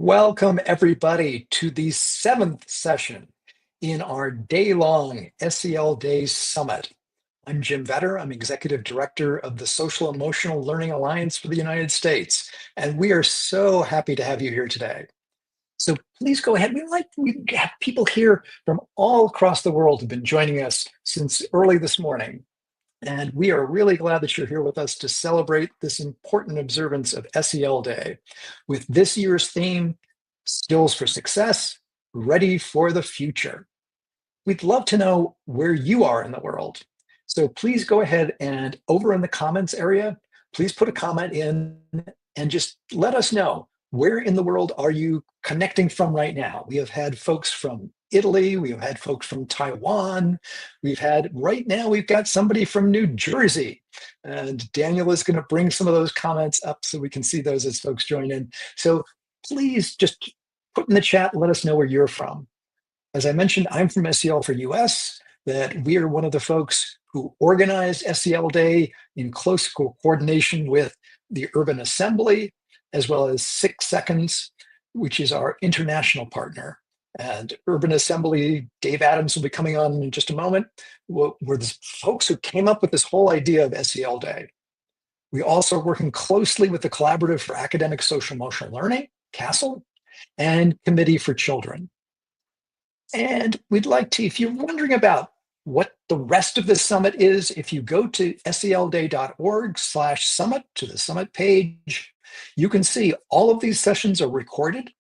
Welcome, everybody, to the seventh session in our day-long SEL Day Summit. I'm Jim Vetter. I'm Executive Director of the Social Emotional Learning Alliance for the United States, and we are so happy to have you here today. So please go ahead. We have people here from all across the world who've been joining us since early this morning. And we are really glad that you're here with us to celebrate this important observance of SEL Day with this year's theme, Skills for Success, Ready for the Future. We'd love to know where you are in the world. So please go ahead and over in the comments area, please put a comment in and just let us know where in the world are you connecting from right now. We have had folks from Italy, we've had folks from Taiwan, right now we've got somebody from New Jersey, and Daniel is going to bring some of those comments up so we can see those as folks join in. So please just put in the chat and let us know where you're from. As I mentioned, I'm from SEL for US, that we are one of the folks who organized SEL Day in close coordination with the Urban Assembly, as well as 6 Seconds, which is our international partner. And Urban Assembly, Dave Adams will be coming on in just a moment, were the folks who came up with this whole idea of SEL Day. We also are working closely with the Collaborative for Academic Social Emotional Learning, CASEL, and Committee for Children. And we'd like to, if you're wondering about what the rest of the summit is, if you go to selday.org/summit to the summit page, you can see all of these sessions are recorded.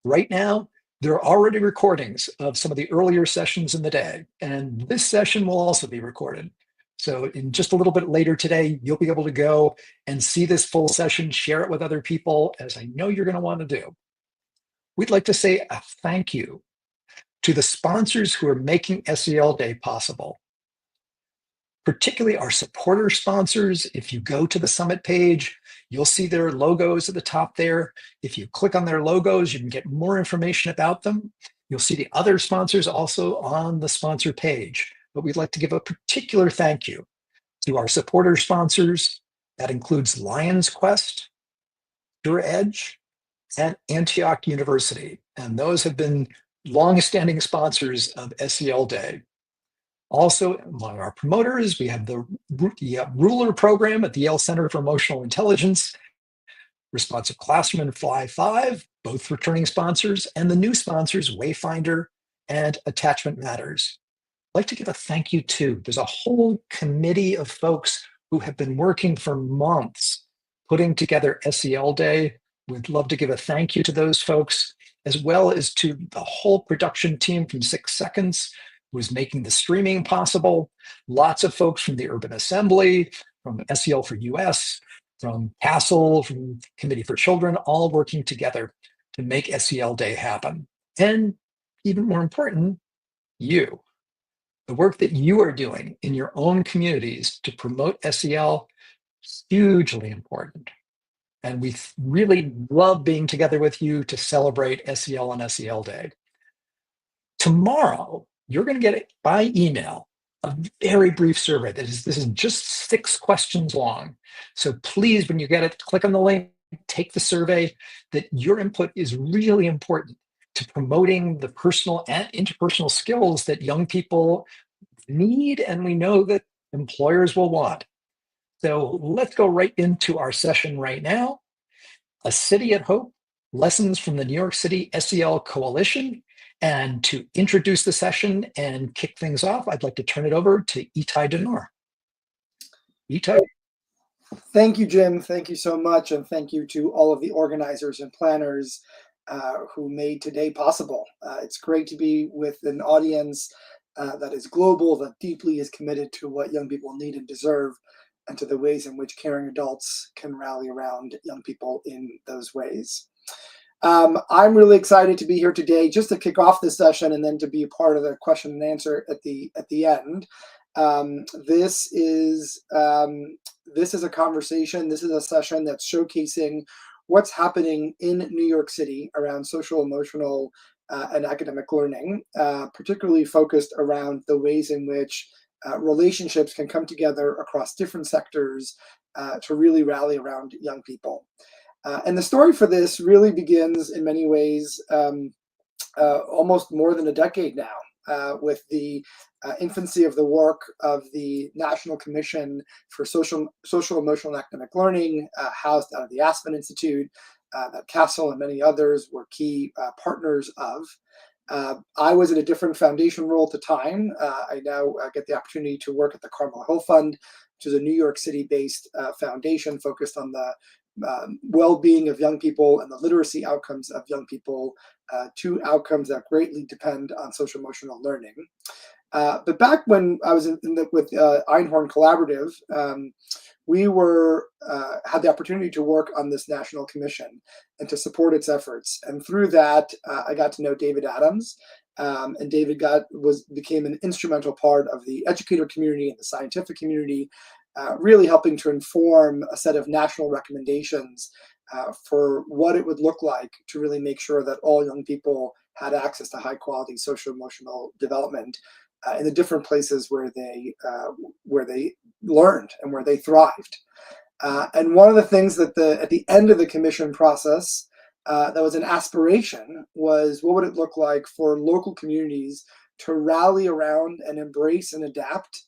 Right now, there are already recordings of some of the earlier sessions in the day, and this session will also be recorded. So in just a little bit later today, you'll be able to go and see this full session, share it with other people, as I know you're going to want to do. We'd like to say a thank you to the sponsors who are making SEL Day possible, particularly our supporter sponsors. If you go to the summit page, you'll see their logos at the top there. If you click on their logos, you can get more information about them. You'll see the other sponsors also on the sponsor page. But we'd like to give a particular thank you to our supporter sponsors. That includes Lions Quest, Pure Edge, and Antioch University. And those have been long-standing sponsors of SEL Day. Also, among our promoters, we have the Ruler program at the Yale Center for Emotional Intelligence, Responsive Classroom and Fly 5, both returning sponsors, and the new sponsors, Wayfinder and Attachment Matters. I'd like to give a thank you to, there's a whole committee of folks who have been working for months putting together SEL Day. We'd love to give a thank you to those folks, as well as to the whole production team from 6 Seconds, who is making the streaming possible. Lots of folks from the Urban Assembly, from SEL for US, from CASEL, from Committee for Children, all working together to make SEL Day happen. And even more important, you. The work that you are doing in your own communities to promote SEL is hugely important. And we really love being together with you to celebrate SEL on SEL Day. Tomorrow, you're going to get it by email, a very brief survey. This is just 6 questions long. So please, when you get it, click on the link, take the survey. That your input is really important to promoting the personal and interpersonal skills that young people need, and we know that employers will want. So let's go right into our session right now. A City at Hope, Lessons from the New York City SEL Coalition. And to introduce the session and kick things off, I'd like to turn it over to Itai Denor. Itai. Thank you, Jim. Thank you so much. And thank you to all of the organizers and planners who made today possible. It's great to be with an audience that is global, that deeply is committed to what young people need and deserve, and to the ways in which caring adults can rally around young people in those ways. I'm really excited to be here today just to kick off this session and then to be a part of the question and answer at the end. This is a conversation, this is a session that's showcasing what's happening in New York City around social, emotional, and academic learning, particularly focused around the ways in which relationships can come together across different sectors to really rally around young people. And the story for this really begins in many ways almost more than a decade now, with the infancy of the work of the National Commission for Social, Emotional, and Academic Learning, housed out of the Aspen Institute, that Castle and many others were key partners of. I was in a different foundation role at the time. I now get the opportunity to work at the Carmel Hill Fund, which is a New York City-based foundation focused on the well-being of young people and the literacy outcomes of young people, two outcomes that greatly depend on social emotional learning. But back when I was with Einhorn Collaborative, we had the opportunity to work on this national commission and to support its efforts. And through that, I got to know David Adams. And David became an instrumental part of the educator community and the scientific community, really helping to inform a set of national recommendations for what it would look like to really make sure that all young people had access to high quality social emotional development in the different places where they learned and where they thrived. And one of the things that at the end of the commission process that was an aspiration was, what would it look like for local communities to rally around and embrace and adapt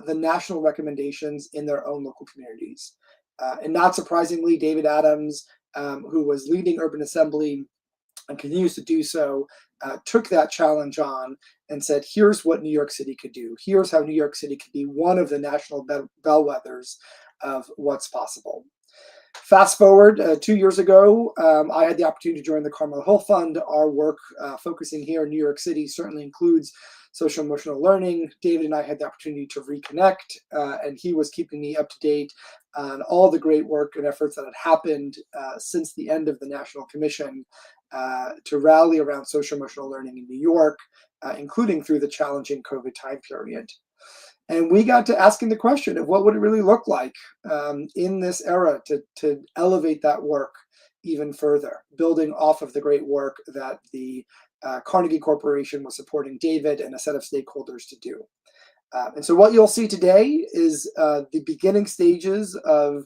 the national recommendations in their own local communities. And not surprisingly, David Adams, who was leading Urban Assembly and continues to do so, took that challenge on and said, here's what New York City could do. Here's how New York City could be one of the national bellwethers of what's possible. Fast forward 2 years ago, I had the opportunity to join the Carmel Hill Fund. Our work focusing here in New York City certainly includes social emotional learning. David and I had the opportunity to reconnect, and he was keeping me up to date on all the great work and efforts that had happened since the end of the National Commission to rally around social emotional learning in New York, including through the challenging COVID time period. And we got to asking the question of what would it really look like in this era to elevate that work even further, building off of the great work that the Carnegie Corporation was supporting David and a set of stakeholders to do. And so what you'll see today is the beginning stages of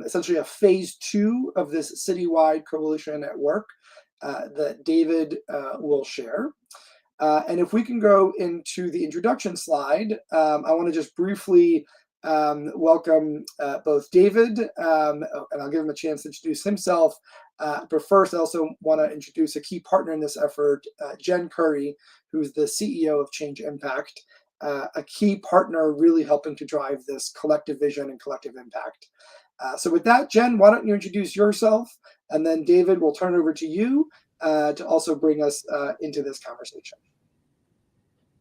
essentially a phase 2 of this citywide coalition at work that David will share. And if we can go into the introduction slide, I want to just briefly welcome both David, and I'll give him a chance to introduce himself. But first, I also want to introduce a key partner in this effort, Jen Curry, who's the CEO of Change Impact, a key partner really helping to drive this collective vision and collective impact. So with that, Jen, why don't you introduce yourself? And then David, we'll turn it over to you to also bring us into this conversation.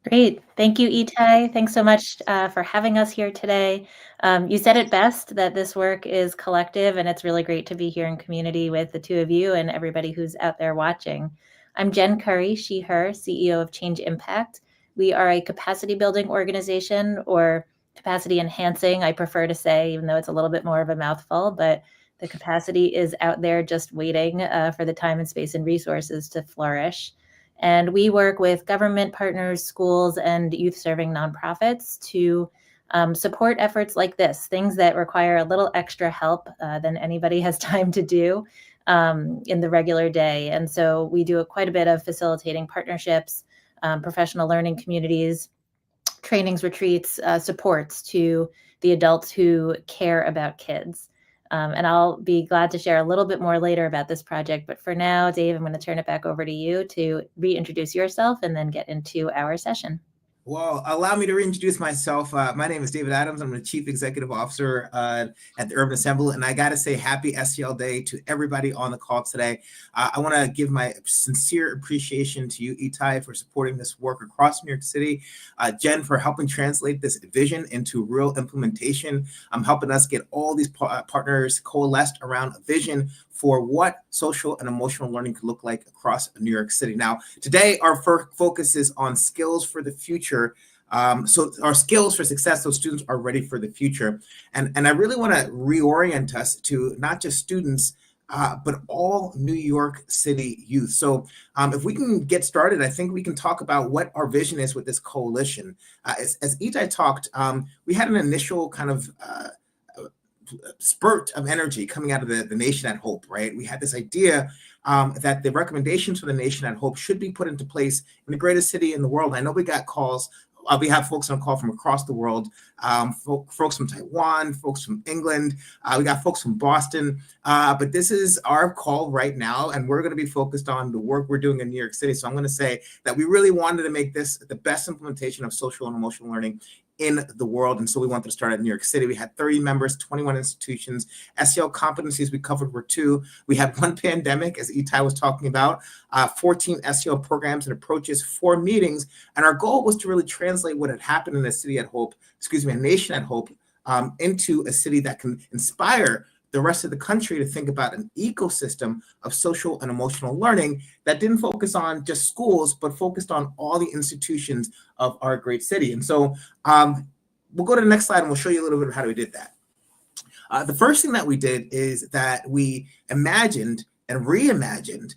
Great. Thank you, Itai. Thanks so much for having us here today. You said it best, that this work is collective, and it's really great to be here in community with the two of you and everybody who's out there watching. I'm Jen Curry, she, her, CEO of Change Impact. We are a capacity building organization, or capacity enhancing, I prefer to say, even though it's a little bit more of a mouthful, but the capacity is out there just waiting for the time and space and resources to flourish. And we work with government partners, schools, and youth-serving nonprofits to support efforts like this, things that require a little extra help than anybody has time to do in the regular day. And so we do quite a bit of facilitating partnerships, professional learning communities, trainings, retreats, supports to the adults who care about kids. And I'll be glad to share a little bit more later about this project. But for now, Dave, I'm going to turn it back over to you to reintroduce yourself and then get into our session. Well, allow me to reintroduce myself. My name is David Adams. I'm the Chief Executive Officer at the Urban Assembly. And I got to say happy SEL Day to everybody on the call today. I want to give my sincere appreciation to you, Itai, for supporting this work across New York City. Jen, for helping translate this vision into real implementation. Helping us get all these partners coalesced around a vision for what social and emotional learning could look like across New York City. Now, today, our focus is on skills for the future. So our skills for success, so students are ready for the future. And I really want to reorient us to not just students, but all New York City youth. So if we can get started, I think we can talk about what our vision is with this coalition. As Itai talked, we had an initial kind of spurt of energy coming out of the Nation at Hope, right? We had this idea that the recommendations for the Nation at Hope should be put into place in the greatest city in the world. I know we got calls. We have folks on call from across the world, folks from Taiwan, folks from England. We got folks from Boston. But this is our call right now, and we're going to be focused on the work we're doing in New York City. So I'm going to say that we really wanted to make this the best implementation of social and emotional learning in the world. And so we wanted to start at New York City. We had 30 members, 21 institutions. SEL competencies we covered were 2. We had 1 pandemic, as Itai was talking about, 14 SEL programs and approaches, 4 meetings. And our goal was to really translate what had happened in a city at Hope, a Nation at Hope, into a city that can inspire the rest of the country to think about an ecosystem of social and emotional learning that didn't focus on just schools, but focused on all the institutions of our great city. And so we'll go to the next slide and we'll show you a little bit of how we did that. The first thing that we did is that we imagined and reimagined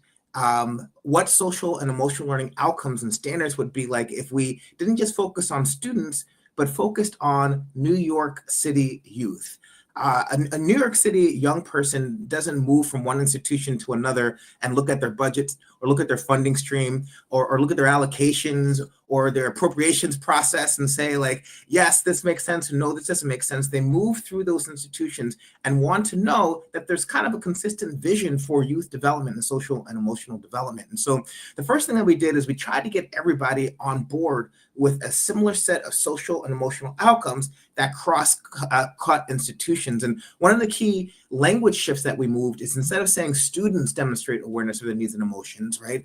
what social and emotional learning outcomes and standards would be like if we didn't just focus on students, but focused on New York City youth. A New York City young person doesn't move from one institution to another and look at their budgets or look at their funding stream or look at their allocations or their appropriations process and say like, yes, this makes sense, no, this doesn't make sense. They move through those institutions and want to know that there's kind of a consistent vision for youth development and social and emotional development. And so the first thing that we did is we tried to get everybody on board with a similar set of social and emotional outcomes that cross-cut institutions. And one of the key language shifts that we moved is instead of saying students demonstrate awareness of their needs and emotions, right?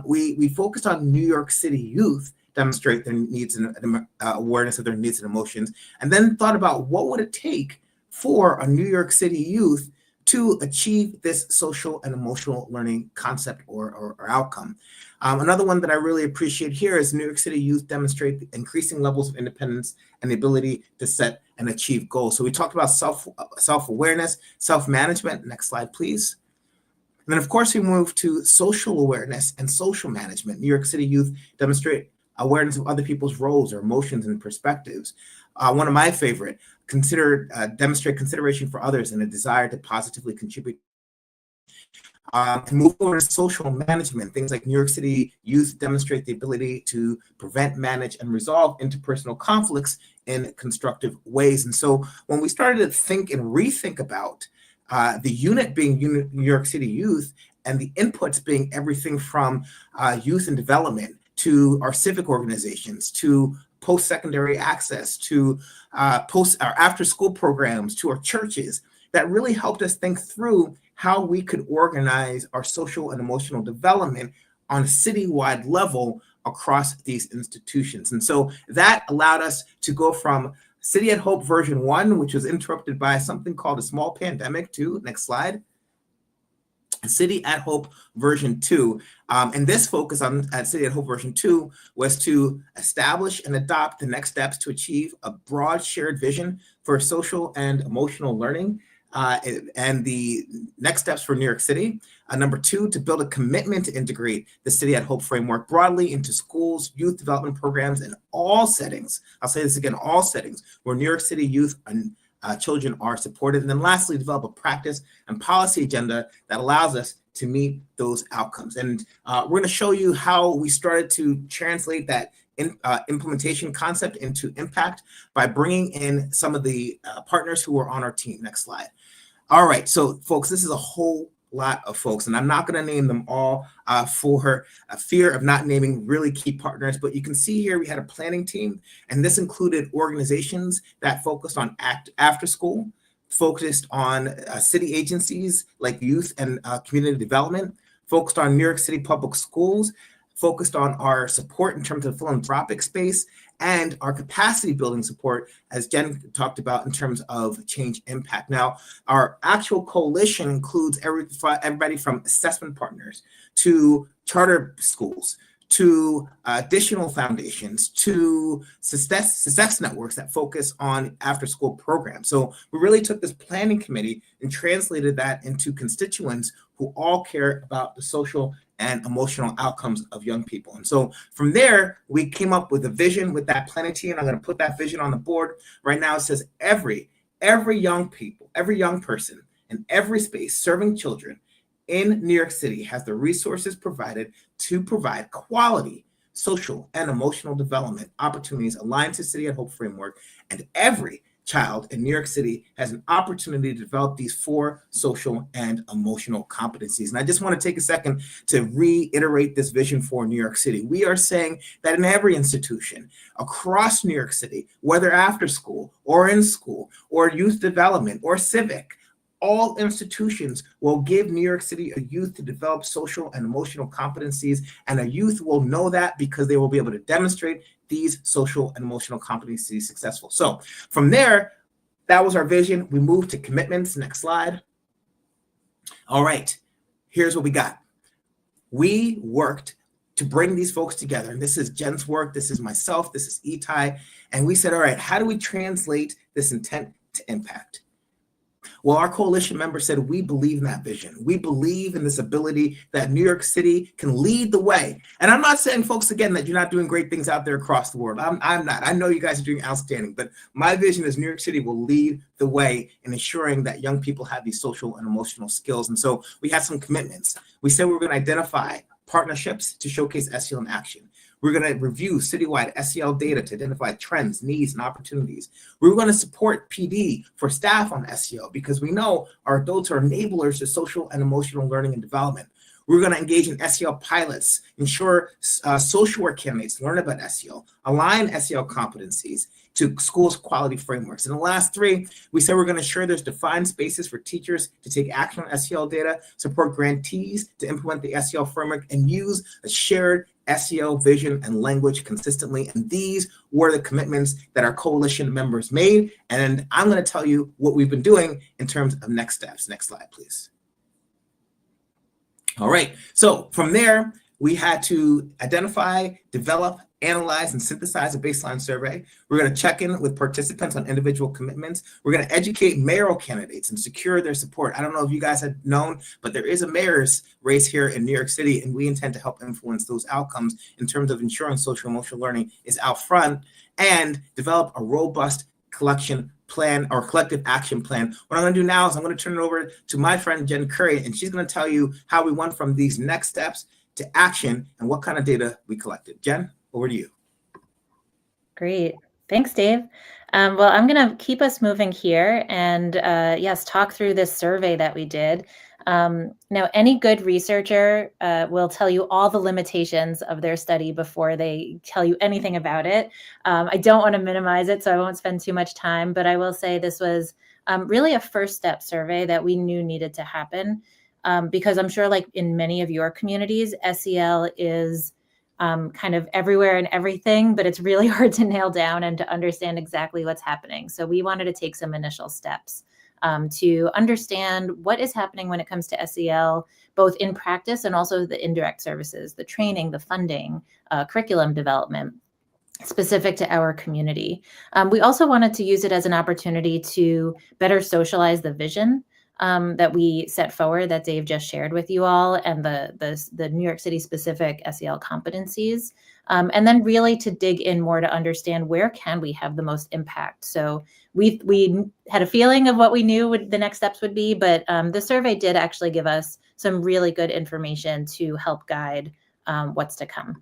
We focused on New York City youth demonstrate their needs and awareness of their needs and emotions, and then thought about what would it take for a New York City youth to achieve this social and emotional learning concept or outcome. Another one that I really appreciate here is New York City youth demonstrate increasing levels of independence and the ability to set and achieve goals. So we talked about self-awareness, self-management. Next slide, please. And then, of course, we move to social awareness and social management. New York City youth demonstrate awareness of other people's roles or emotions and perspectives. One of my favorite, demonstrate consideration for others and a desire to positively contribute. And move over to social management. Things like New York City youth demonstrate the ability to prevent, manage, and resolve interpersonal conflicts in constructive ways. And so when we started to think and rethink about the unit being New York City youth and the inputs being everything from youth and development to our civic organizations, to post-secondary access, to our after-school programs, to our churches, that really helped us think through how we could organize our social and emotional development on a citywide level across these institutions. And so that allowed us to go from City at Hope version 1, which was interrupted by something called a small pandemic, to, next slide, City at Hope version 2. And this focus at City at Hope version 2 was to establish and adopt the next steps to achieve a broad shared vision for social and emotional learning. And the next steps for New York City. Number 2, to build a commitment to integrate the City at Hope framework broadly into schools, youth development programs, and all settings. I'll say this again, all settings where New York City youth and children are supported. And then lastly, develop a practice and policy agenda that allows us to meet those outcomes. And we're going to show you how we started to translate that implementation concept into impact by bringing in some of the partners who were on our team. Next slide. All right, so folks, this is a whole lot of folks, and I'm not going to name them all for a fear of not naming really key partners, but you can see here we had a planning team, and this included organizations that focused on after school, focused on city agencies like youth and community development, focused on New York City public schools, focused on our support in terms of philanthropic space, and our capacity building support, as Jen talked about, in terms of change impact. Now, our actual coalition includes everybody from assessment partners to charter schools, to additional foundations, to success networks that focus on after-school programs. So we really took this planning committee and translated that into constituents who all care about the social and emotional outcomes of young people. And so from there, we came up with a vision with that planning team. I'm going to put that vision on the board. Right now, it says every every young person in every space serving children in New York City has the resources provided to provide quality social and emotional development opportunities aligned to City at Hope framework, and every child in New York City has an opportunity to develop these 4 social and emotional competencies. And I just want to take a second to reiterate this vision for New York City. We are saying that in every institution across New York City, whether after school or in school or youth development or civic, all institutions will give New York City a youth to develop social and emotional competencies, and a youth will know that because they will be able to demonstrate these social and emotional competencies successful. So from there, that was our vision. We moved to commitments. Next slide. All right, here's what we got. We worked to bring these folks together, and this is Jen's work, this is myself, this is Itai, and we said, all right, how do we translate this intent to impact? Well, our coalition members said, we believe in that vision. We believe in this ability that New York City can lead the way. And I'm not saying, folks, again, that you're not doing great things out there across the world. I'm not. I know you guys are doing outstanding, but my vision is New York City will lead the way in ensuring that young people have these social and emotional skills. And so we had some commitments. We said we were going to identify partnerships to showcase SEL in action. We're going to review citywide SEL data to identify trends, needs, and opportunities. We're going to support PD for staff on SEL because we know our adults are enablers to social and emotional learning and development. We're going to engage in SEL pilots, ensure social work candidates learn about SEL, align SEL competencies to schools' quality frameworks. And the last 3, we said we're going to ensure there's defined spaces for teachers to take action on SEL data, support grantees to implement the SEL framework, and use a shared SEL vision and language consistently. And these were the commitments that our coalition members made. And I'm going to tell you what we've been doing in terms of next steps. Next slide, please. All right, so from there, we had to identify, develop, analyze, and synthesize a baseline survey. We're going to check in with participants on individual commitments. We're going to educate mayoral candidates and secure their support. I don't know if you guys had known, but there is a mayor's race here in New York City, and we intend to help influence those outcomes in terms of ensuring social emotional learning is out front, and develop a robust collection plan or collective action plan. What I'm going to do now is I'm going to turn it over to my friend Jen Curry, and she's going to tell you how we went from these next steps to action and what kind of data we collected. Jen, over to you. Great. Thanks, Dave. Well, I'm going to keep us moving here and yes, talk through this survey that we did. Now, any good researcher will tell you all the limitations of their study before they tell you anything about it. I don't want to minimize it, so I won't spend too much time, but I will say this was really a first step survey that we knew needed to happen because I'm sure like in many of your communities, SEL is kind of everywhere and everything, but it's really hard to nail down and to understand exactly what's happening. So we wanted to take some initial steps to understand what is happening when it comes to SEL, both in practice and also the indirect services, the training, the funding, curriculum development specific to our community. We also wanted to use it as an opportunity to better socialize the vision that we set forward that Dave just shared with you all, and the New York City specific SEL competencies, and then really to dig in more to understand where can we have the most impact. So we had a feeling of what we knew the next steps would be, but the survey did actually give us some really good information to help guide what's to come.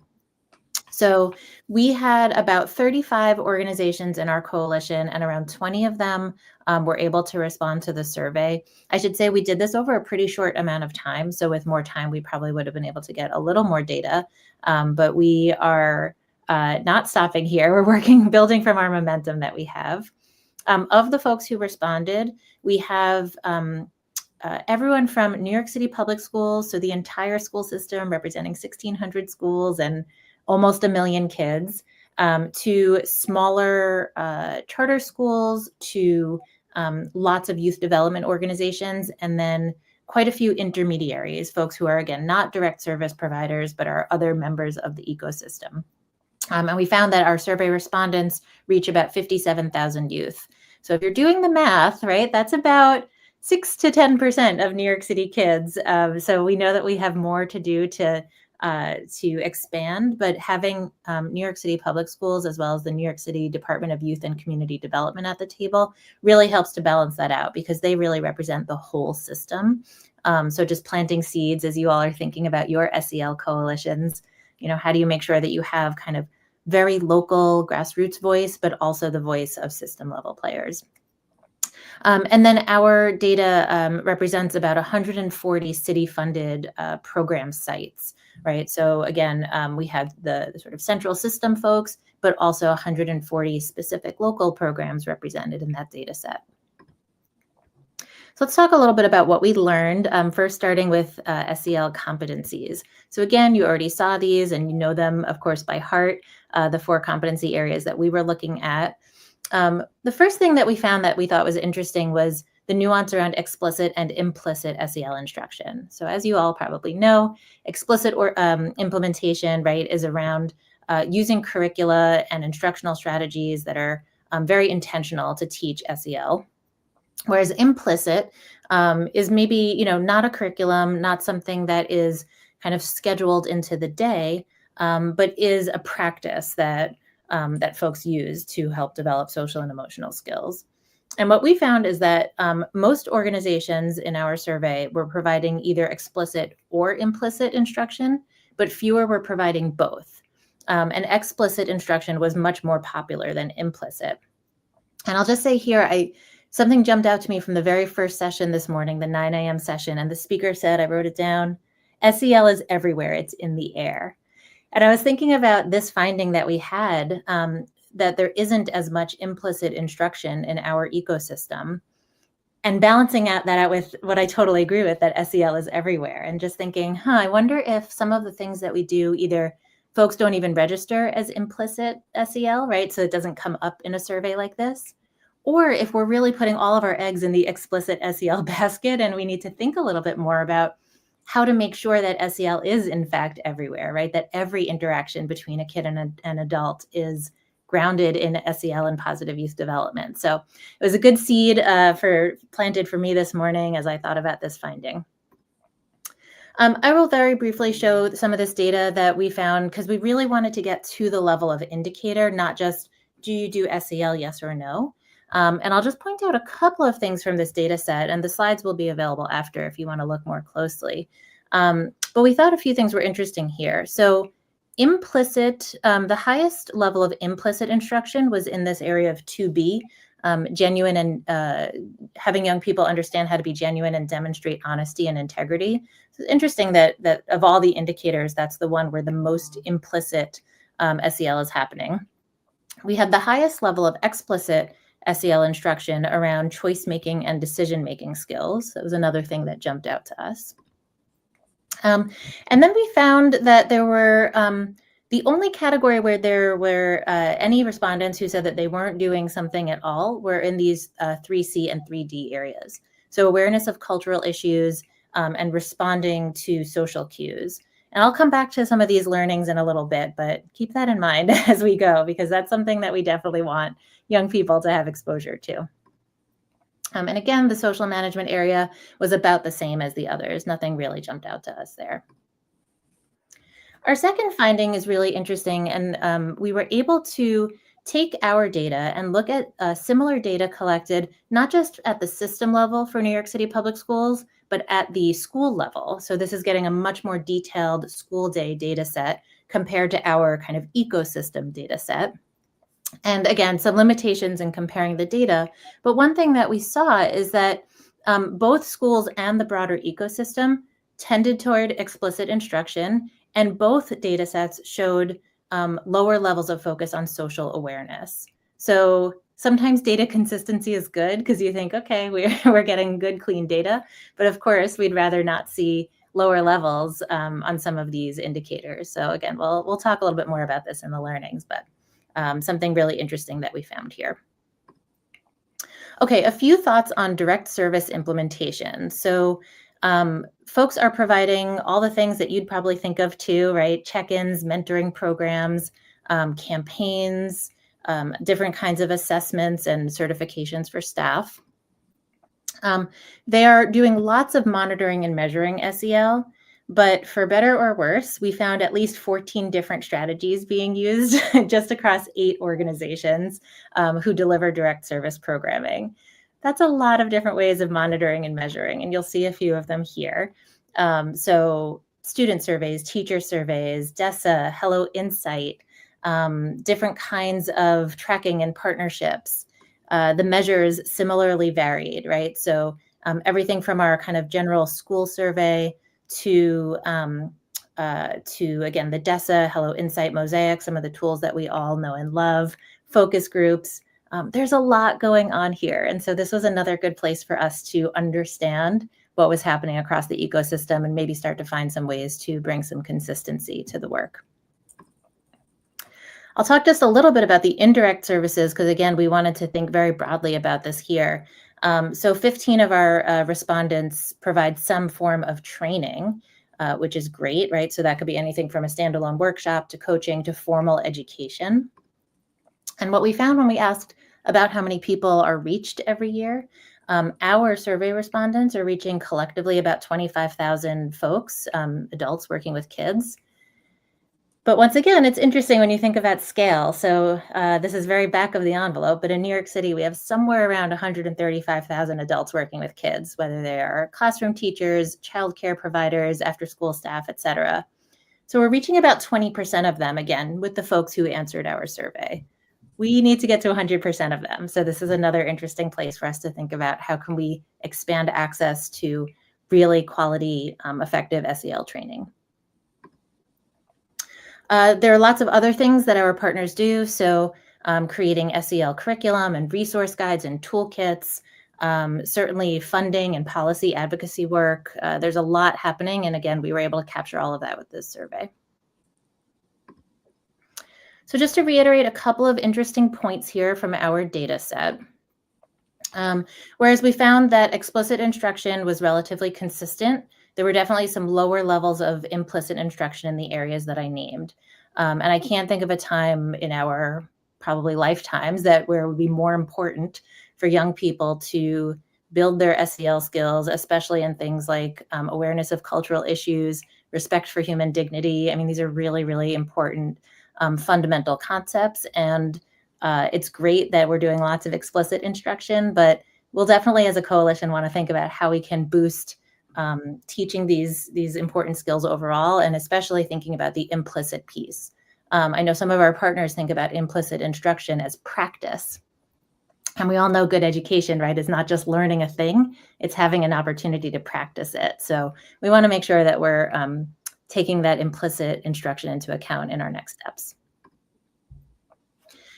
So we had about 35 organizations in our coalition, and around 20 of them were able to respond to the survey. I should say we did this over a pretty short amount of time. So with more time, we probably would have been able to get a little more data. But we are not stopping here. We're working, building from our momentum that we have. Of the folks who responded, we have everyone from New York City public schools, so the entire school system representing 1,600 schools and almost 1 million kids, to smaller charter schools, to lots of youth development organizations, and then quite a few intermediaries, folks who are, again, not direct service providers, but are other members of the ecosystem. And we found that our survey respondents reach about 57,000 youth. So if you're doing the math, right, that's about 6 to 10% of New York City kids. So we know that we have more to do to to expand, but having New York City Public Schools as well as the New York City Department of Youth and Community Development at the table really helps to balance that out, because they really represent the whole system. So just planting seeds as you all are thinking about your SEL coalitions, how do you make sure that you have kind of very local grassroots voice, but also the voice of system level players. And then our data represents about 140 city-funded program sites, right? So again, we have the sort of central system folks, but also 140 specific local programs represented in that data set. So let's talk a little bit about what we learned, first starting with SEL competencies. So again, you already saw these and you know them, of course, by heart, the 4 competency areas that we were looking at. The first thing that we found that we thought was interesting was the nuance around explicit and implicit SEL instruction. So as you all probably know, explicit or implementation, right, is around using curricula and instructional strategies that are very intentional to teach SEL. Whereas implicit is maybe, not a curriculum, not something that is kind of scheduled into the day, but is a practice that folks use to help develop social and emotional skills. And what we found is that most organizations in our survey were providing either explicit or implicit instruction, but fewer were providing both. And explicit instruction was much more popular than implicit. And I'll just say here, something jumped out to me from the very first session this morning, the 9 a.m. session, and the speaker said, I wrote it down, SEL is everywhere, it's in the air. And I was thinking about this finding that we had, that there isn't as much implicit instruction in our ecosystem, and balancing that out with what I totally agree with, that SEL is everywhere, and just thinking, I wonder if some of the things that we do, either folks don't even register as implicit SEL, right? So it doesn't come up in a survey like this. Or if we're really putting all of our eggs in the explicit SEL basket, and we need to think a little bit more about how to make sure that SEL is in fact everywhere, right? That every interaction between a kid and an adult is grounded in SEL and positive youth development. So it was a good seed planted for me this morning as I thought about this finding. I will very briefly show some of this data that we found, because we really wanted to get to the level of indicator, not just do you do SEL, yes or no. And I'll just point out a couple of things from this data set, and the slides will be available after if you want to look more closely. But we thought a few things were interesting here. So implicit, the highest level of implicit instruction was in this area of 2B, genuine and having young people understand how to be genuine and demonstrate honesty and integrity. So it's interesting that of all the indicators, that's the one where the most implicit SEL is happening. We had the highest level of explicit SEL instruction around choice-making and decision-making skills. That was another thing that jumped out to us. And then we found that there were, the only category where there were any respondents who said that they weren't doing something at all were in these 3C and 3D areas. So awareness of cultural issues and responding to social cues. And I'll come back to some of these learnings in a little bit, but keep that in mind as we go, because that's something that we definitely want young people to have exposure to. And again, the social management area was about the same as the others. Nothing really jumped out to us there. Our second finding is really interesting, and we were able to take our data and look at similar data collected, not just at the system level for New York City Public Schools, but at the school level. So this is getting a much more detailed school day data set compared to our kind of ecosystem data set. And again, some limitations in comparing the data. But one thing that we saw is that both schools and the broader ecosystem tended toward explicit instruction, and both data sets showed lower levels of focus on social awareness. So sometimes data consistency is good because you think, okay, we're getting good, clean data. But of course, we'd rather not see lower levels on some of these indicators. So again, we'll talk a little bit more about this in the learnings, but something really interesting that we found here. Okay, a few thoughts on direct service implementation. So folks are providing all the things that you'd probably think of too, right? Check-ins, mentoring programs, campaigns, different kinds of assessments and certifications for staff. They are doing lots of monitoring and measuring SEL, But for better or worse, we found at least 14 different strategies being used just across 8 organizations who deliver direct service programming. That's a lot of different ways of monitoring and measuring, and you'll see a few of them here. So student surveys, teacher surveys, DESA, Hello Insight, different kinds of tracking and partnerships. The measures similarly varied, right? So everything from our kind of general school survey to again, the DESA, Hello Insight, Mosaic, some of the tools that we all know and love, focus groups. There's a lot going on here. And so this was another good place for us to understand what was happening across the ecosystem and maybe start to find some ways to bring some consistency to the work. I'll talk just a little bit about the indirect services, because again, we wanted to think very broadly about this here. So 15 of our respondents provide some form of training, which is great, right? So that could be anything from a standalone workshop to coaching to formal education. And what we found when we asked about how many people are reached every year, our survey respondents are reaching collectively about 25,000 folks, adults working with kids. But once again, it's interesting when you think of that scale. So this is very back of the envelope, but in New York City, we have somewhere around 135,000 adults working with kids, whether they are classroom teachers, childcare providers, after-school staff, et cetera. So we're reaching about 20% of them, again, with the folks who answered our survey. We need to get to 100% of them. So this is another interesting place for us to think about how can we expand access to really quality, effective SEL training. There are lots of other things that our partners do. So creating SEL curriculum and resource guides and toolkits, certainly funding and policy advocacy work. There's a lot happening. And again, we were able to capture all of that with this survey. So just to reiterate a couple of interesting points here from our data set. Whereas we found that explicit instruction was relatively consistent, there were definitely some lower levels of implicit instruction in the areas that I named. And I can't think of a time in our probably lifetimes where it would be more important for young people to build their SEL skills, especially in things like awareness of cultural issues, respect for human dignity. I mean, these are really, really important fundamental concepts. And it's great that we're doing lots of explicit instruction, but we'll definitely as a coalition want to think about how we can boost teaching these important skills overall, and especially thinking about the implicit piece. I know some of our partners think about implicit instruction as practice. And we all know good education, right, is not just learning a thing, it's having an opportunity to practice it. So we want to make sure that we're taking that implicit instruction into account in our next steps.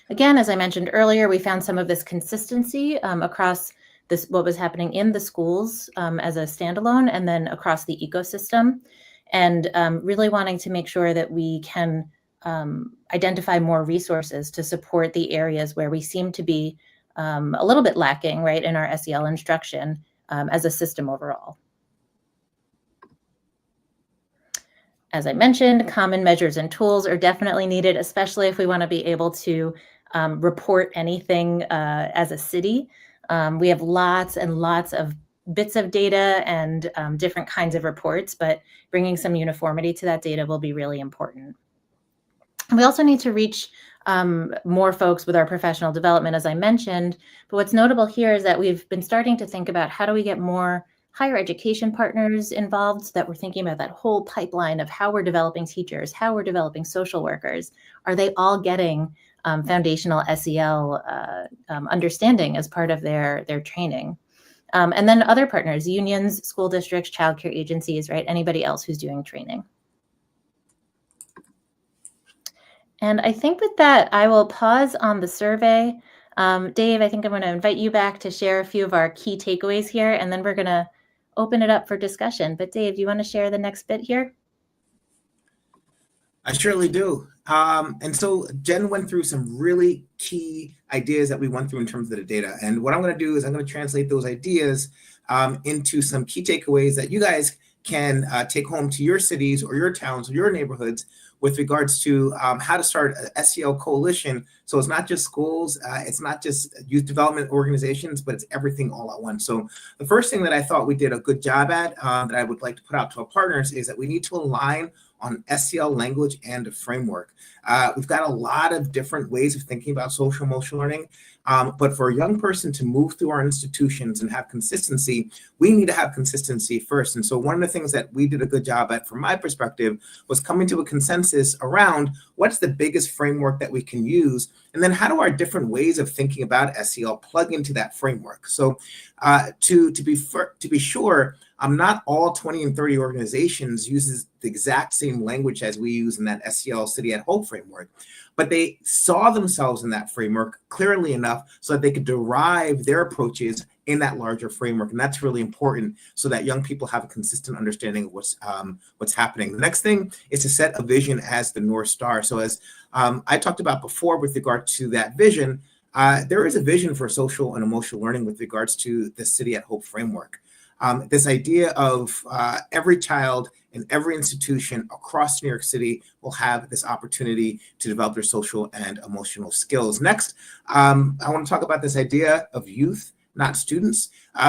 Again, as I mentioned earlier, we found some of this consistency across what was happening in the schools as a standalone and then across the ecosystem, and really wanting to make sure that we can identify more resources to support the areas where we seem to be a little bit lacking, right, in our SEL instruction as a system overall. As I mentioned, common measures and tools are definitely needed, especially if we want to be able to report anything as a city. We have lots and lots of bits of data and different kinds of reports, but bringing some uniformity to that data will be really important. We also need to reach more folks with our professional development, as I mentioned. But what's notable here is that we've been starting to think about how do we get more higher education partners involved, so that we're thinking about that whole pipeline of how we're developing teachers, how we're developing social workers. Are they all getting foundational SEL understanding as part of their training? And then other partners, unions, school districts, childcare agencies, right? Anybody else who's doing training. And I think with that, I will pause on the survey. Dave, I think I'm going to invite you back to share a few of our key takeaways here, and then we're going to open it up for discussion. But Dave, do you want to share the next bit here? I surely do. And so Jen went through some really key ideas that we went through in terms of the data. And what I'm going to do is I'm going to translate those ideas into some key takeaways that you guys can take home to your cities or your towns or your neighborhoods with regards to how to start a SEL coalition. So it's not just schools, it's not just youth development organizations, but it's everything all at once. So the first thing that I thought we did a good job at that I would like to put out to our partners is that we need to align on SEL language and a framework. We've got a lot of different ways of thinking about social emotional learning, but for a young person to move through our institutions and have consistency, we need to have consistency first. And so one of the things that we did a good job at, from my perspective, was coming to a consensus around what's the biggest framework that we can use, and then how do our different ways of thinking about SEL plug into that framework. So to be sure, not all 20 and 30 organizations uses the exact same language as we use in that SEL City at Hope framework, but they saw themselves in that framework clearly enough so that they could derive their approaches in that larger framework. And that's really important so that young people have a consistent understanding of what's happening. The next thing is to set a vision as the North Star. So as I talked about before with regard to that vision, there is a vision for social and emotional learning with regards to the City at Hope framework. This idea of every child in every institution across New York City will have this opportunity to develop their social and emotional skills. Next, I want to talk about this idea of youth, not students.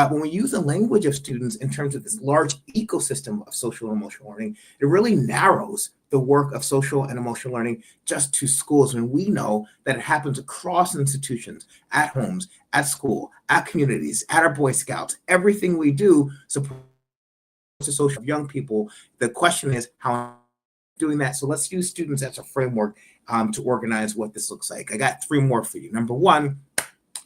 When we use the language of students in terms of this large ecosystem of social and emotional learning, it really narrows the work of social and emotional learning just to schools, when we know that it happens across institutions, at homes, at school, at communities, at our Boy Scouts. Everything we do supports the social of young people. The question is how doing that. So let's use students as a framework to organize what this looks like. I got 3 more for you. Number 1,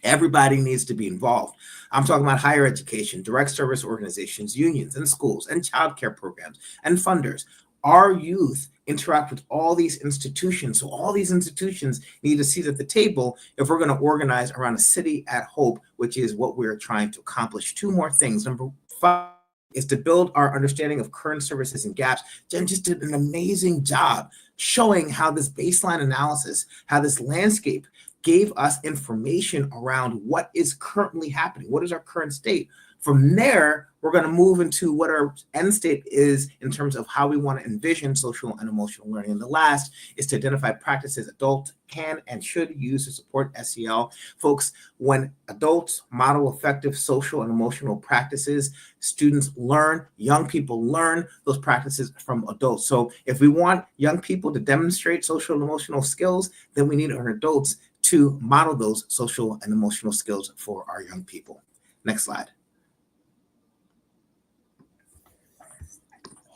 everybody needs to be involved. I'm talking about higher education, direct service organizations, unions, and schools, and childcare programs, and funders. Our youth interact with all these institutions. So all these institutions need a seat at the table if we're going to organize around a City at Hope, which is what we're trying to accomplish. 2 more things. Number 5 is to build our understanding of current services and gaps. Jen just did an amazing job showing how this baseline analysis, how this landscape gave us information around what is currently happening. What is our current state? From there, we're going to move into what our end state is in terms of how we want to envision social and emotional learning. And the last is to identify practices adults can and should use to support SEL. Folks, when adults model effective social and emotional practices, students learn, young people learn those practices from adults. So if we want young people to demonstrate social and emotional skills, then we need our adults to model those social and emotional skills for our young people. Next slide.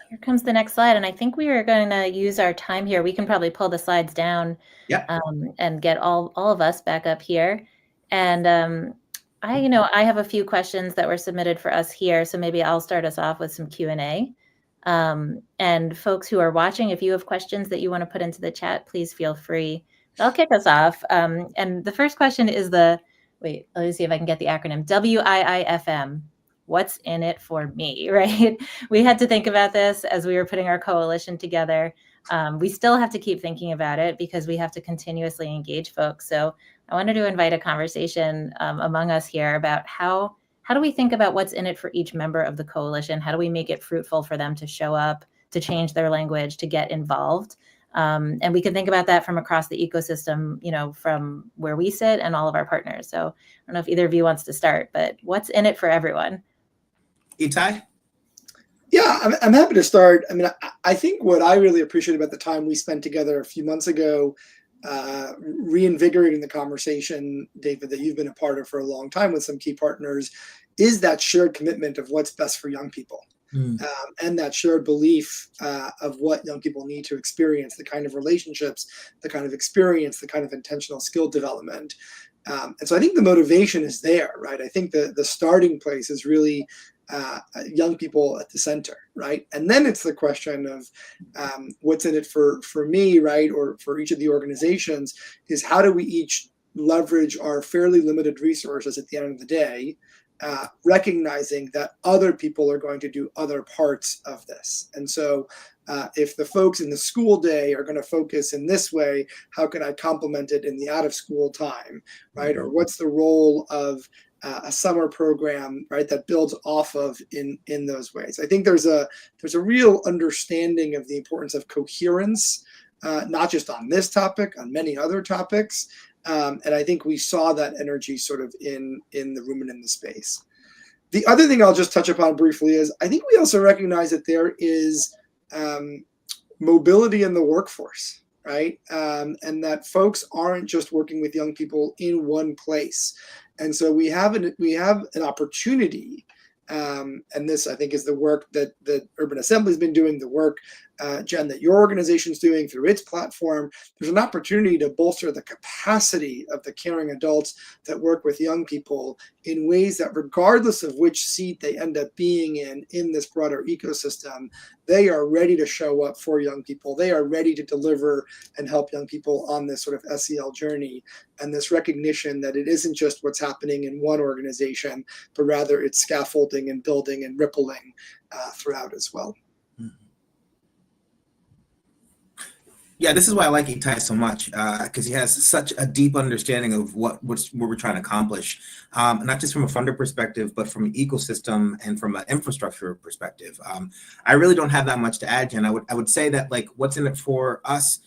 Here comes the next slide, and I think we are going to use our time here. We can probably pull the slides down, and get all of us back up here. And I have a few questions that were submitted for us here, so maybe I'll start us off with some Q&A. And folks who are watching, if you have questions that you want to put into the chat, please feel free. I'll kick us off. And the first question is let me see if I can get the acronym, WIIFM. What's in it for me, right? We had to think about this as we were putting our coalition together. We still have to keep thinking about it because we have to continuously engage folks. So I wanted to invite a conversation among us here about how do we think about what's in it for each member of the coalition? How do we make it fruitful for them to show up, to change their language, to get involved? And we can think about that from across the ecosystem, from where we sit and all of our partners. So I don't know if either of you wants to start, but what's in it for everyone? Itai? Yeah, I'm happy to start. I mean, I think what I really appreciate about the time we spent together a few months ago, reinvigorating the conversation, David, that you've been a part of for a long time with some key partners, is that shared commitment of what's best for young people. And that shared belief of what young people need to experience, the kind of relationships, the kind of experience, the kind of intentional skill development. And so I think the motivation is there, right? I think the starting place is really young people at the center, right? And then it's the question of what's in it for me, right? Or for each of the organizations, is how do we each leverage our fairly limited resources at the end of the day, recognizing that other people are going to do other parts of this. And so if the folks in the school day are going to focus in this way, how can I complement it in the out of school time, right? Or what's the role of a summer program, right, that builds off of in those ways. I think there's a real understanding of the importance of coherence not just on this topic, on many other topics. And I think we saw that energy sort of in the room and in the space. The other thing I'll just touch upon briefly is I think we also recognize that there is mobility in the workforce, right? And that folks aren't just working with young people in one place. And so we have an opportunity, and this I think is the work that Urban Assembly has been doing, the work, Jen, that your organization is doing through its platform. There's an opportunity to bolster the capacity of the caring adults that work with young people in ways that, regardless of which seat they end up being in this broader ecosystem, they are ready to show up for young people. They are ready to deliver and help young people on this sort of SEL journey, and this recognition that it isn't just what's happening in one organization, but rather it's scaffolding and building and rippling throughout as well. Yeah, this is why I like Itai so much, because he has such a deep understanding of what we're trying to accomplish, not just from a funder perspective, but from an ecosystem and from an infrastructure perspective. I really don't have that much to add, Jen. I would say that, like, what's in it for us,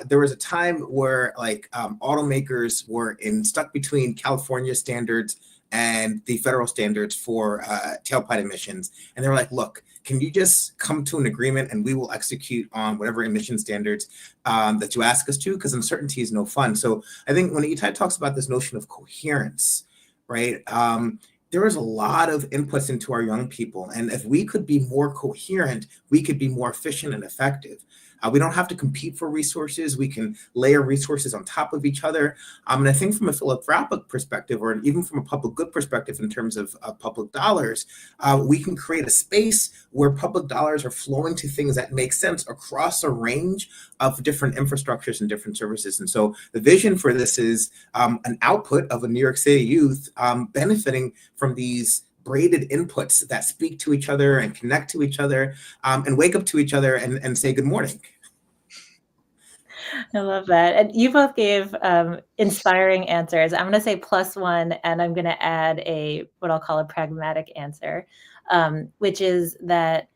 there was a time where, like, automakers were stuck between California standards and the federal standards for tailpipe emissions. And they were like, look, can you just come to an agreement and we will execute on whatever emission standards that you ask us to? Because uncertainty is no fun. So I think when Itai talks about this notion of coherence, right, there is a lot of inputs into our young people. And if we could be more coherent, we could be more efficient and effective. We don't have to compete for resources. We can layer resources on top of each other. And I think from a philanthropic perspective, or even from a public good perspective in terms of public dollars, we can create a space where public dollars are flowing to things that make sense across a range of different infrastructures and different services. And so the vision for this is an output of a New York City youth benefiting from these braided inputs that speak to each other and connect to each other and wake up to each other and say good morning. I love that. And you both gave inspiring answers. I'm going to say +1, and I'm going to add what I'll call a pragmatic answer, which is that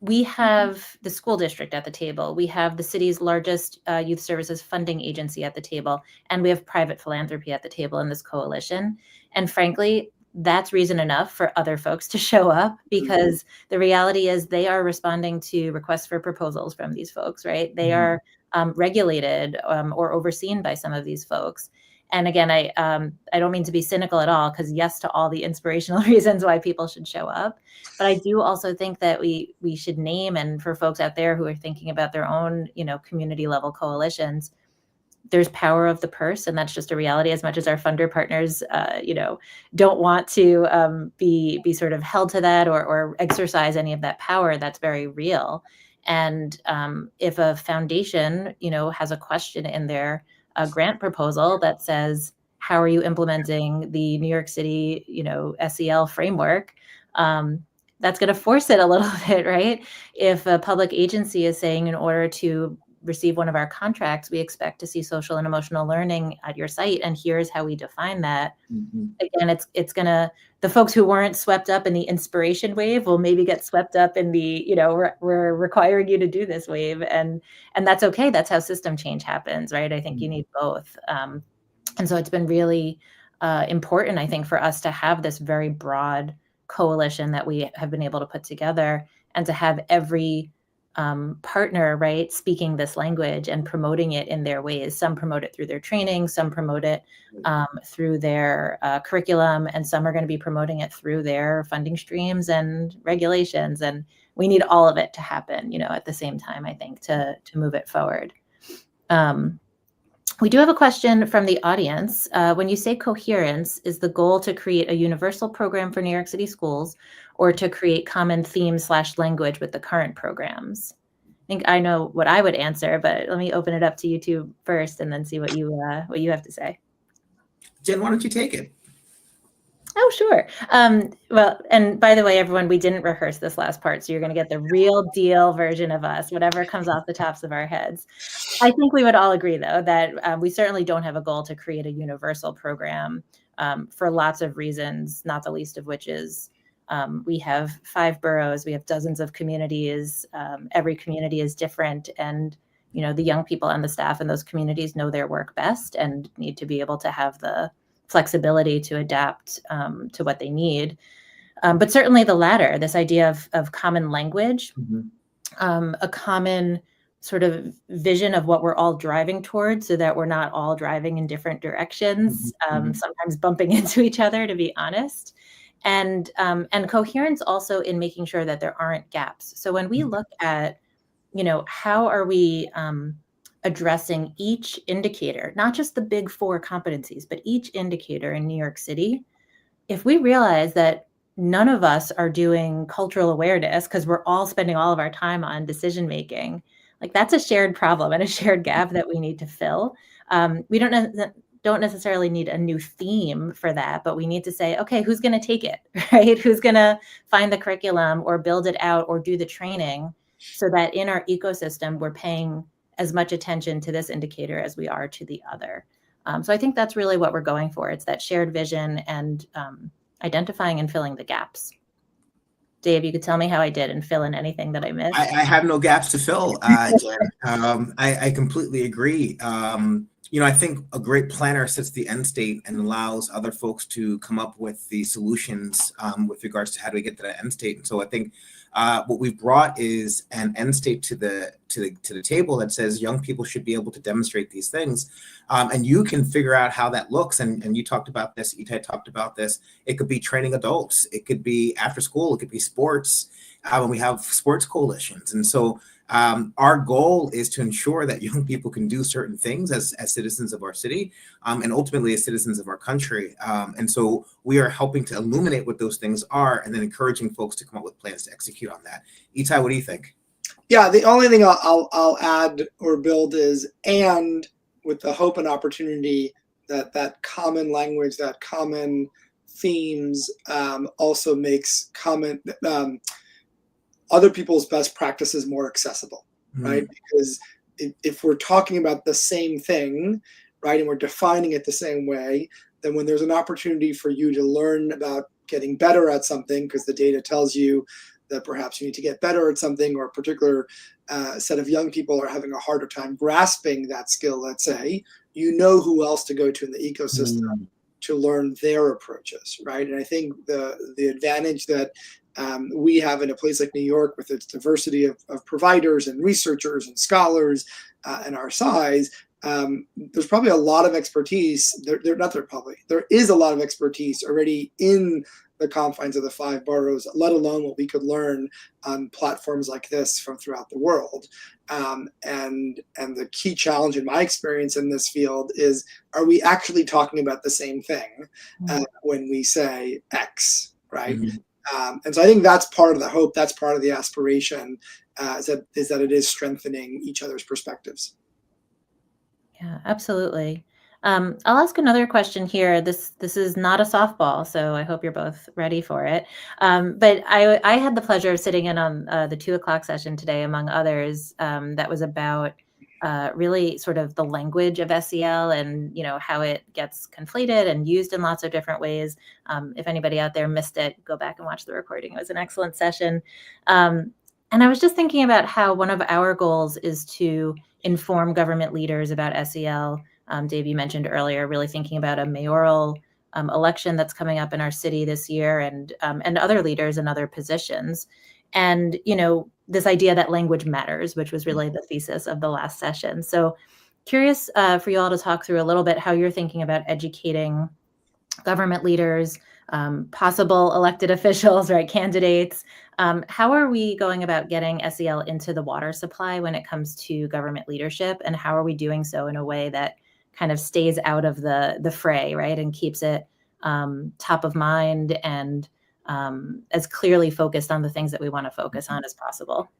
we have the school district at the table. We have the city's largest youth services funding agency at the table, and we have private philanthropy at the table in this coalition. And frankly, that's reason enough for other folks to show up, because the reality is they are responding to requests for proposals from these folks, right? They are regulated or overseen by some of these folks. And again, I don't mean to be cynical at all, because yes to all the inspirational reasons why people should show up. But I do also think that we should name, and for folks out there who are thinking about their own, community level coalitions, there's power of the purse, and that's just a reality. As much as our funder partners, don't want to be sort of held to that or exercise any of that power, that's very real. And if a foundation, has a question in their grant proposal that says, how are you implementing the New York City, SEL framework? That's going to force it a little bit, right? If a public agency is saying, in order to receive one of our contracts, we expect to see social and emotional learning at your site, and here's how we define that. Again, it's gonna, the folks who weren't swept up in the inspiration wave will maybe get swept up in the, we're requiring you to do this wave, and that's okay. That's how system change happens, right? I think you need both. And so it's been really important, I think, for us to have this very broad coalition that we have been able to put together, and to have every partner, right, speaking this language and promoting it in their ways. Some promote it through their training, some promote it through their curriculum, and some are going to be promoting it through their funding streams and regulations. And we need all of it to happen, at the same time, I think, to move it forward. We do have a question from the audience. When you say coherence, is the goal to create a universal program for New York City schools, or to create common theme/language with the current programs? I think I know what I would answer, but let me open it up to you two first, and then see what you have to say. Jen, why don't you take it? Oh, sure. Well, and by the way, everyone, we didn't rehearse this last part, so you're going to get the real deal version of us, whatever comes off the tops of our heads. I think we would all agree, though, that we certainly don't have a goal to create a universal program for lots of reasons, not the least of which is we have 5 boroughs, we have dozens of communities. Every community is different, and the young people and the staff in those communities know their work best and need to be able to have the flexibility to adapt to what they need. But certainly the latter, this idea of common language, a common sort of vision of what we're all driving towards, so that we're not all driving in different directions, sometimes bumping into each other, to be honest. And coherence also in making sure that there aren't gaps. So when we look at, how are we addressing each indicator, not just the big 4 competencies, but each indicator in New York City, if we realize that none of us are doing cultural awareness because we're all spending all of our time on decision making, like that's a shared problem and a shared gap that we need to fill. We don't necessarily need a new theme for that, but we need to say, okay, who's going to take it, right? Who's going to find the curriculum or build it out or do the training, so that in our ecosystem, we're paying as much attention to this indicator as we are to the other. So I think that's really what we're going for. It's that shared vision and identifying and filling the gaps. Dave, you could tell me how I did and fill in anything that I missed. I have no gaps to fill, Jen. I completely agree. I think a great planner sets the end state and allows other folks to come up with the solutions with regards to how do we get to that end state. And so I think what we've brought is an end state to the table that says young people should be able to demonstrate these things, and you can figure out how that looks. And you talked about this, Itai talked about this. It could be training adults, it could be after school, it could be sports, when we have sports coalitions. And so our goal is to ensure that young people can do certain things as citizens of our city, and ultimately as citizens of our country. And so we are helping to illuminate what those things are, and then encouraging folks to come up with plans to execute on that. Itai, what do you think? Yeah, the only thing I'll add or build is, and with the hope and opportunity that common language, that common themes also makes other people's best practices more accessible, right? Because if we're talking about the same thing, right, and we're defining it the same way, then when there's an opportunity for you to learn about getting better at something, because the data tells you that perhaps you need to get better at something, or a particular set of young people are having a harder time grasping that skill, let's say, you know who else to go to in the ecosystem to learn their approaches, right? And I think the advantage that we have in a place like New York, with its diversity of providers and researchers and scholars and our size, there's probably a lot of expertise. There is a lot of expertise already in the confines of the 5 boroughs, let alone what we could learn on platforms like this from throughout the world. And the key challenge in my experience in this field is, are we actually talking about the same thing when we say X, right? And so I think that's part of the hope, that's part of the aspiration, is that it is strengthening each other's perspectives. Yeah, absolutely. I'll ask another question here. This is not a softball, so I hope you're both ready for it. But I had the pleasure of sitting in on the 2:00 session today, among others, that was about really sort of the language of SEL and how it gets conflated and used in lots of different ways. If anybody out there missed it, go back and watch the recording. It was an excellent session. And I was just thinking about how one of our goals is to inform government leaders about SEL. Dave, you mentioned earlier, really thinking about a mayoral election that's coming up in our city this year, and other leaders in other positions. And, this idea that language matters, which was really the thesis of the last session. So curious for you all to talk through a little bit how you're thinking about educating government leaders, possible elected officials, right, candidates. How are we going about getting SEL into the water supply when it comes to government leadership? And how are we doing so in a way that kind of stays out of the fray, right, and keeps it top of mind and as clearly focused on the things that we want to focus on as possible?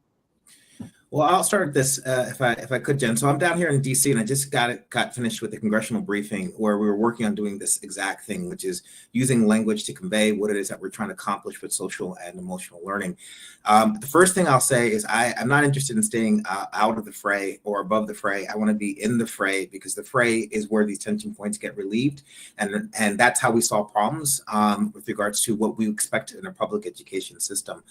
Well, I'll start this if I could, Jen. So I'm down here in DC, and I just got finished with a congressional briefing where we were working on doing this exact thing, which is using language to convey what it is that we're trying to accomplish with social and emotional learning. The first thing I'll say is I'm not interested in staying out of the fray or above the fray. I want to be in the fray, because the fray is where these tension points get relieved, and that's how we solve problems with regards to what we expect in a public education system.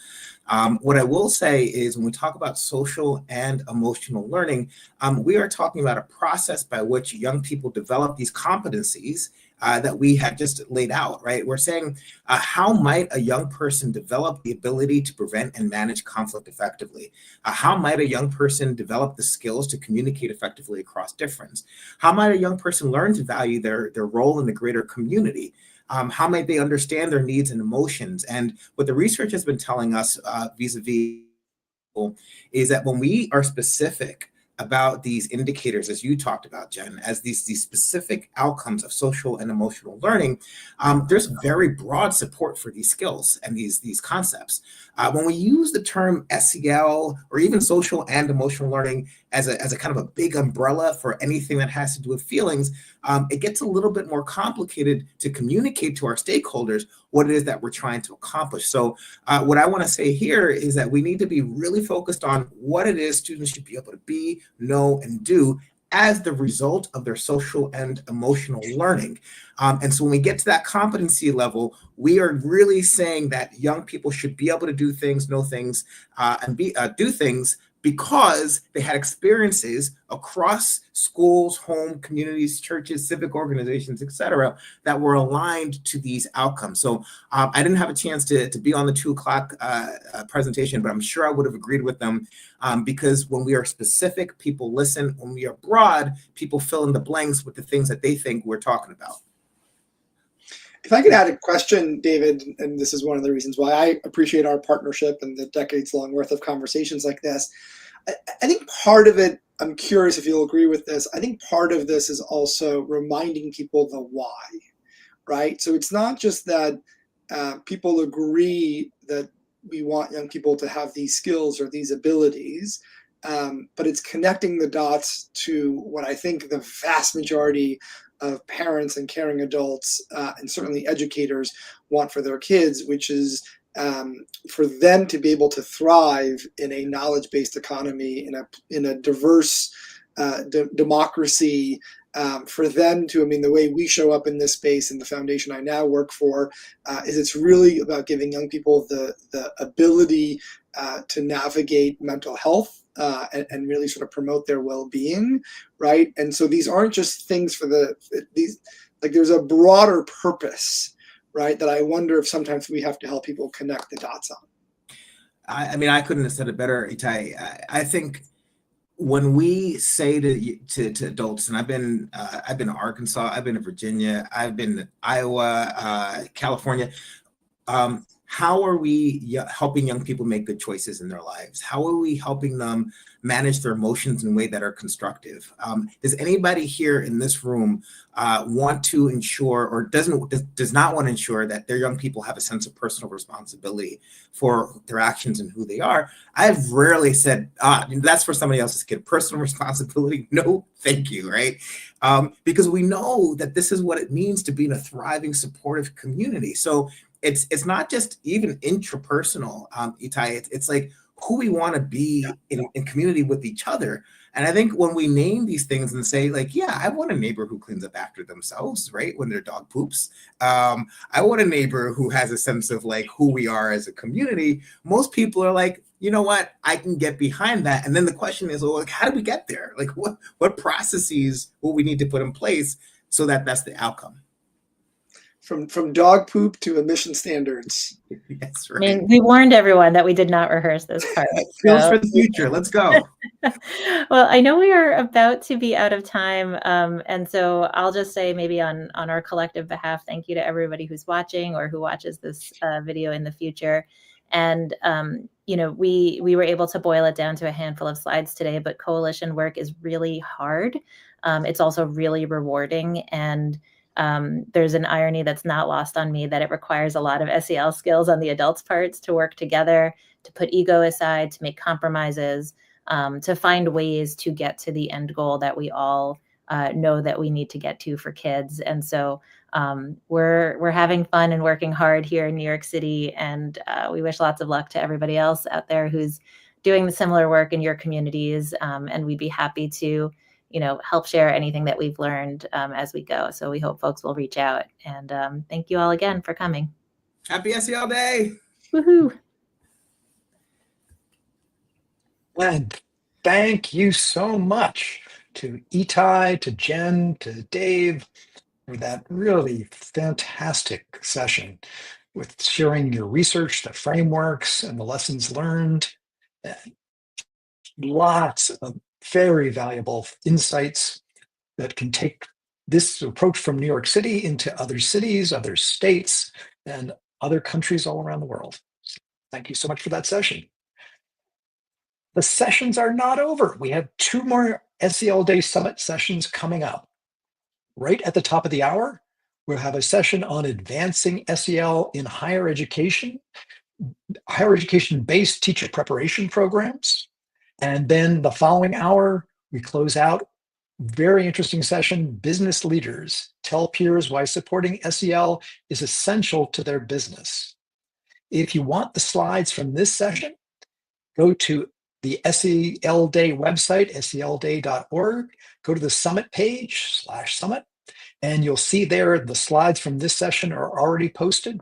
What I will say is, when we talk about social social and emotional learning, we are talking about a process by which young people develop these competencies that we have just laid out, right? We're saying, how might a young person develop the ability to prevent and manage conflict effectively? How might a young person develop the skills to communicate effectively across difference? How might a young person learn to value their role in the greater community? How might they understand their needs and emotions? And what the research has been telling us vis-a-vis is that when we are specific about these indicators, as you talked about, Jen, as these specific outcomes of social and emotional learning, there's very broad support for these skills and these concepts. When we use the term SEL or even social and emotional learning as a kind of a big umbrella for anything that has to do with feelings, it gets a little bit more complicated to communicate to our stakeholders what it is that we're trying to accomplish. So what I want to say here is that we need to be really focused on what it is students should be able to be, know, and do as the result of their social and emotional learning. And so when we get to that competency level, we are really saying that young people should be able to do things, know things, and do things because they had experiences across schools, home, communities, churches, civic organizations, et cetera, that were aligned to these outcomes. So I didn't have a chance to be on the 2 o'clock presentation, but I'm sure I would have agreed with them because when we are specific, people listen. When we are broad, people fill in the blanks with the things that they think we're talking about. If I could add a question, David, and this is one of the reasons why I appreciate our partnership and the decades-long worth of conversations like this. I think part of it, I'm curious if you'll agree with this, I think part of this is also reminding people the why, right? So it's not just that people agree that we want young people to have these skills or these abilities, but it's connecting the dots to what I think the vast majority of parents and caring adults and certainly educators want for their kids, which is for them to be able to thrive in a knowledge-based economy, in a diverse democracy, for them to, I mean, the way we show up in this space and the foundation I now work for is it's really about giving young people the ability to navigate mental health and really sort of promote their well-being, right? And so these aren't just things for these, like there's a broader purpose, right? That I wonder if sometimes we have to help people connect the dots on. I mean, I couldn't have said it better, Itai. I think when we say to adults, and I've been in Arkansas, I've been in Virginia, I've been in Iowa, California. How are we helping young people make good choices in their lives? How are we helping them manage their emotions in a way that are constructive? Does anybody here in this room want to ensure or does not want to ensure that their young people have a sense of personal responsibility for their actions and who they are? I've rarely said, that's for somebody else's kid. Personal responsibility, no, thank you, right? Because we know that this is what it means to be in a thriving, supportive community. So it's not just even intrapersonal, Itai. It's like who we want to be in community with each other. And I think when we name these things and say, like, yeah, I want a neighbor who cleans up after themselves, right? When their dog poops. I want a neighbor who has a sense of like who we are as a community. Most people are like, you know what, I can get behind that. And then the question is, well, like, how do we get there? Like what processes will we need to put in place so that that's the outcome? From dog poop to emission standards. That's right. I mean, we warned everyone that we did not rehearse this part. Skills for the future. Let's go. Well, I know we are about to be out of time. And so I'll just say maybe on our collective behalf, thank you to everybody who's watching or who watches this video in the future. And, you know, we were able to boil it down to a handful of slides today, but coalition work is really hard. It's also really rewarding. And there's an irony that's not lost on me that it requires a lot of SEL skills on the adults' parts to work together, to put ego aside, to make compromises, to find ways to get to the end goal that we all know that we need to get to for kids. And so we're having fun and working hard here in New York City, and we wish lots of luck to everybody else out there who's doing the similar work in your communities, and we'd be happy to help share anything that we've learned as we go. So we hope folks will reach out, and thank you all again for coming. Happy SEL Day. Woohoo. And thank you so much to Itai, to Jen, to Dave for that really fantastic session with sharing your research, the frameworks, and the lessons learned. Lots of very valuable insights that can take this approach from New York City into other cities, other states, and other countries all around the world. Thank you so much for that session. The sessions are not over. We have 2 more SEL Day Summit sessions coming up. Right at the top of the hour, we'll have a session on advancing SEL in higher education-based teacher preparation programs. And then the following hour, we close out. Very interesting session, business leaders tell peers why supporting SEL is essential to their business. If you want the slides from this session, go to the SEL Day website, selday.org, go to the summit page, /summit, and you'll see there the slides from this session are already posted.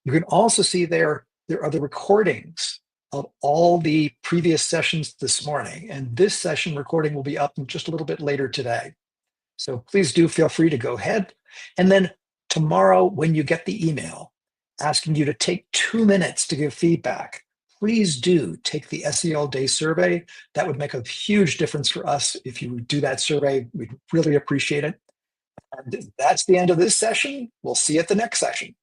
You can also see there are the recordings of all the previous sessions this morning. And this session recording will be up just a little bit later today. So please do feel free to go ahead. And then tomorrow, when you get the email asking you to take 2 minutes to give feedback, please do take the SEL Day survey. That would make a huge difference for us. If you would do that survey, we'd really appreciate it. And that's the end of this session. We'll see you at the next session.